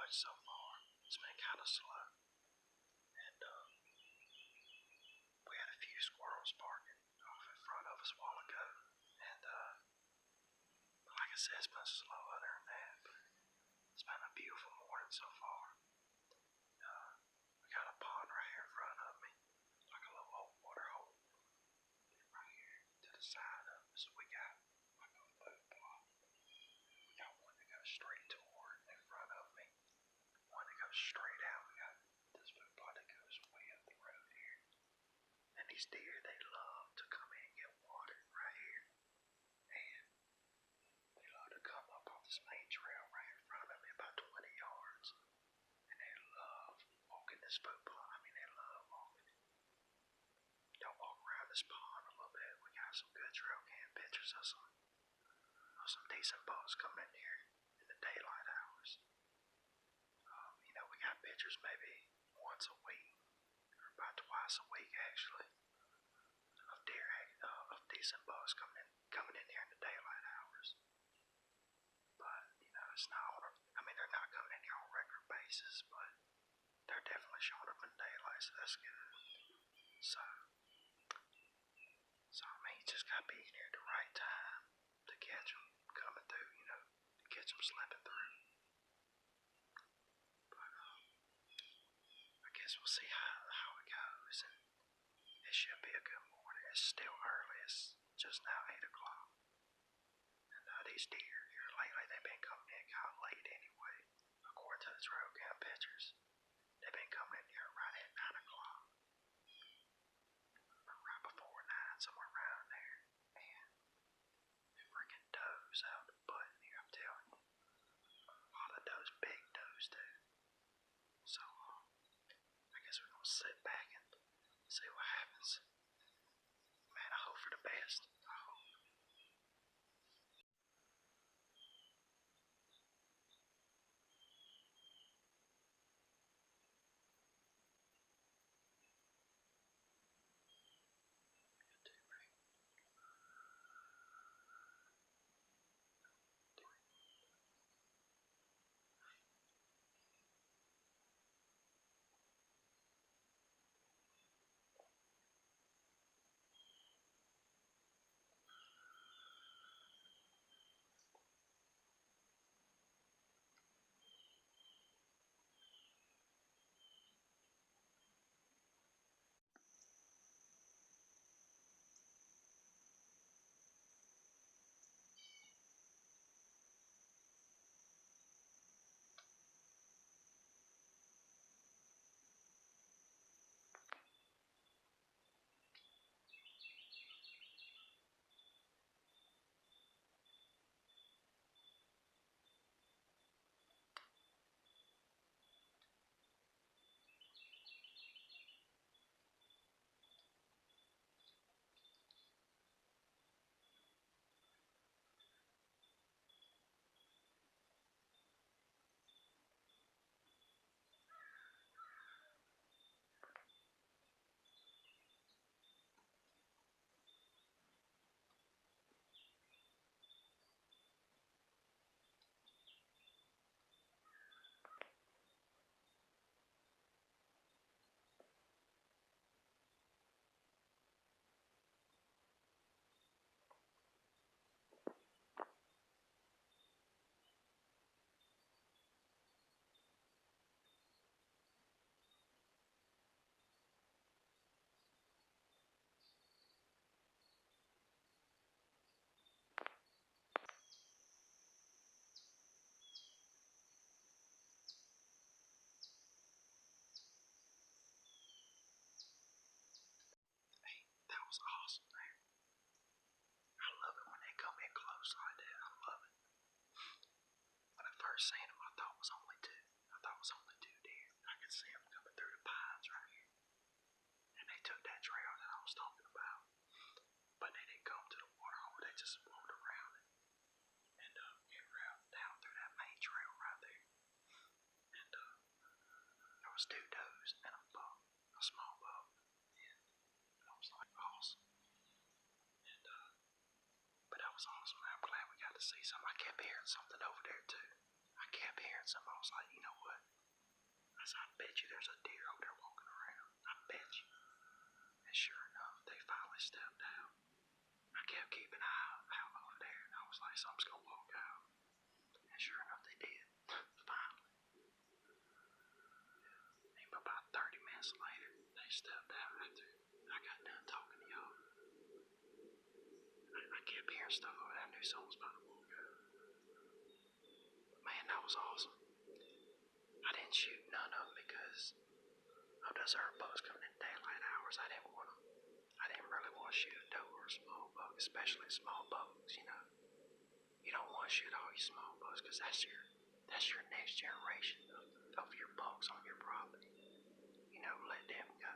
much so far. It's been kind of slow. And we had a few squirrels barking off in front of us a while ago. And like I said, it's been slow other than that. But it's been a beautiful morning so far. We got a pond right here in front of me, like a little old water hole right here to the side of us. We got like a food plot. We got one that goes straight toward in front of me, one that goes straight out. We got this food plot that goes way up the road here. And these deer, they love to come in and get water right here. And they love to come up off this main trail right in front of me, about 20 yards. And they love walking this food plot. I mean, they love walking it. They'll walk around this pond a little bit. We got some good trail cam pictures of some decent bucks coming in here in the daylight hours. We got pictures maybe once a week, or about twice a week actually, of deer, of decent bucks coming in here in the daylight hours. But it's not on. They're not coming in here on a regular basis, but they're definitely showing up in daylight, so that's good. So you just gotta be in here at the right time to catch them coming through, to catch them slipping through. But I guess we'll see how it goes, and it should be a good morning. It's still early. It's just now 8 o'clock. And these deer here lately, they've been coming in kind of late anyway, according to the trail cam pictures. They've been coming in here right at 9 o'clock. Right before 9, somewhere around there. And they freaking does out the butt here, I'm telling you. A lot of those big does too. So, I guess we're gonna sit back and see what happens. Man, I hope for the best. I hope. That was awesome there. I love it when they come in close like that. I love it. When I first seen them, I thought it was only two. I thought it was only two deer. I could see them coming through the pines right here. And they took that trail that I was talking about. But they didn't come to the water hole. They just walked around it. And came around down through that main trail right there. And there was two does and a buck. A small buck. And I was like, awesome. And but that was awesome. I'm glad we got to see some. I kept hearing something over there too. I I kept hearing something. I was like, you know what? I said, I bet you there's a deer over there walking around. I bet you. And sure enough, they finally stepped out. I kept keeping an eye out over there, and I was like, something's gonna walk out. And sure enough, they did. Finally. And about 30 minutes later, they stepped out after I got done talking to y'all. I kept hearing stuff over there. I knew someone was about to walk out. But man, that was awesome. I didn't shoot none of them because of those herb bugs coming in daylight hours. I didn't really want to shoot a doe or a small buck, especially small bugs, you know. You don't want to shoot all these small bugs because that's your next generation of your bugs on your property. You know, let them go.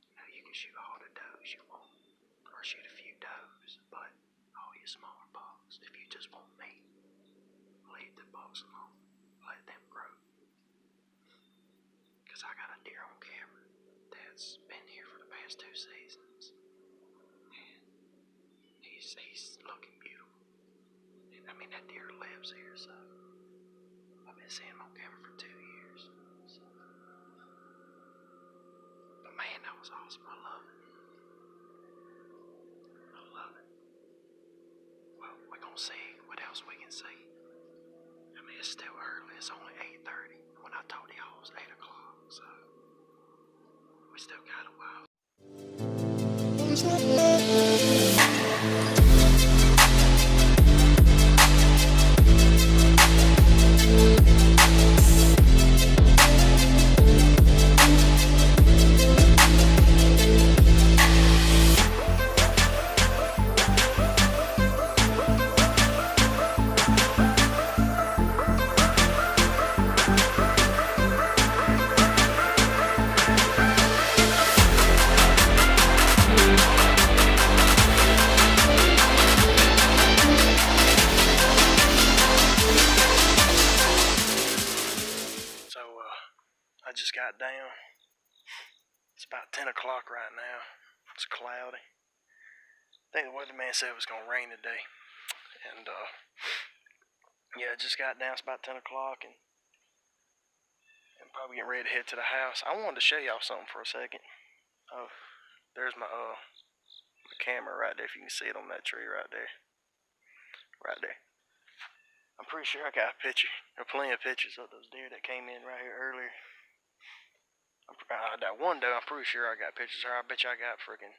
You know, you can shoot all the does you want, or shoot a few does, but all your smaller bugs, if you just want meat, leave the bugs alone. Let them grow. Because I got a deer on camera that's been here for the past 2 seasons. And he's looking beautiful. And I mean, that deer lives here, so I've been seeing him on camera for 2 years. So. But man, that was awesome. I love it. I love it. Well, we're gonna see what else we can see. I mean, it's still early. It's only 8:30. When I told y'all it was 8 o'clock, so we still got a while. I just got down. It's about 10 o'clock right now. It's cloudy. I think the weatherman said it was going to rain today. And, yeah, I just got down. It's about 10 o'clock and probably getting ready to head to the house. I wanted to show y'all something for a second. Oh, there's my camera right there. If you can see it on that tree right there. Right there. I'm pretty sure I got a picture. There are plenty of pictures of those deer that came in right here earlier. That one though, I'm pretty sure I got pictures of her. I bet you I got freaking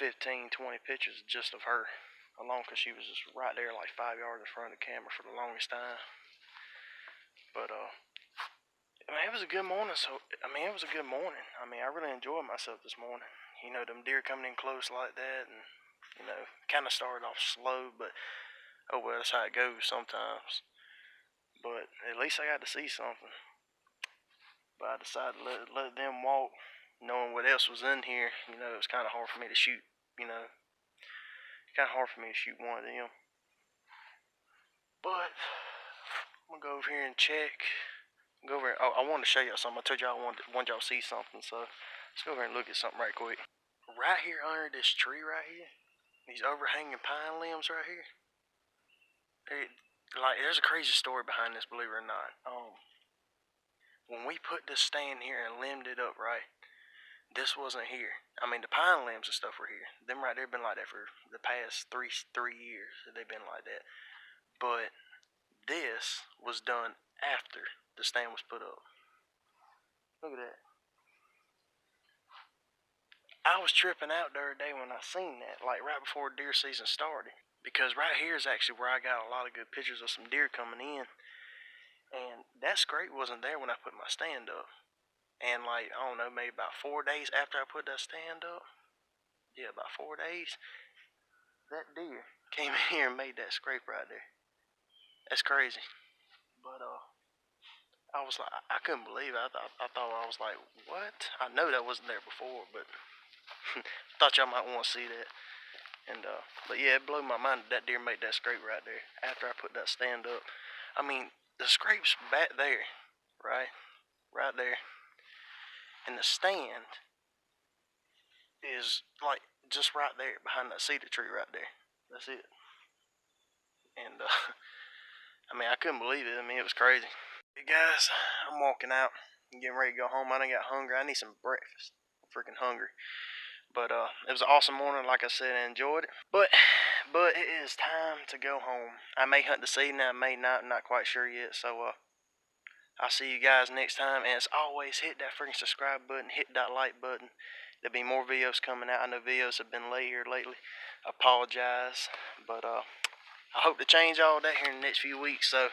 15, 20 pictures just of her alone, because she was just right there like 5 yards in front of the camera for the longest time. But I mean, it was a good morning. It was a good morning. I mean, I really enjoyed myself this morning. You know, them deer coming in close like that, and you know, kind of started off slow, but oh well, that's how it goes sometimes. But at least I got to see something. But I decided to let them walk, knowing what else was in here. You know, it was kind of hard for me to shoot. You know, kind of hard for me to shoot one of them. But I'm gonna go over here and check. Go over. I wanted to show y'all something. I told y'all I wanted y'all to see something. So let's go over and look at something right quick. Right here under this tree right here, these overhanging pine limbs right here. There's a crazy story behind this, believe it or not. When we put this stand here and limbed it up, right, this wasn't here. I mean, the pine limbs and stuff were here. Them right there been like that for the past three years. They've been like that. But this was done after the stand was put up. Look at that. I was tripping out the other day when I seen that, like right before deer season started. Because right here is actually where I got a lot of good pictures of some deer coming in. And that scrape wasn't there when I put my stand up. And like, I don't know, maybe about 4 days after I put that stand up, yeah, about 4 days, that deer came in here and made that scrape right there. That's crazy. But I was like, I couldn't believe it. I thought, I was like, what? I know that wasn't there before, but thought y'all might want to see that. And but yeah, it blew my mind that deer made that scrape right there after I put that stand up. I mean, the scrape's back there, right there, and the stand is like just right there behind that cedar tree right there. That's it. And I mean, I couldn't believe it. I mean, it was crazy. Hey guys, I'm walking out. I'm getting ready to go home. I done got hungry. I need some breakfast. I'm freaking hungry. But it was an awesome morning, like I said, I enjoyed it. But it is time to go home. I may hunt this evening, I may not. I'm not quite sure yet. So I'll see you guys next time. And as always, hit that freaking subscribe button, hit that like button. There'll be more videos coming out. I know videos have been late here lately. I apologize, but I hope to change all that here in the next few weeks. So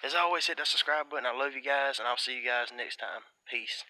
as always, hit that subscribe button. I love you guys, and I'll see you guys next time. Peace.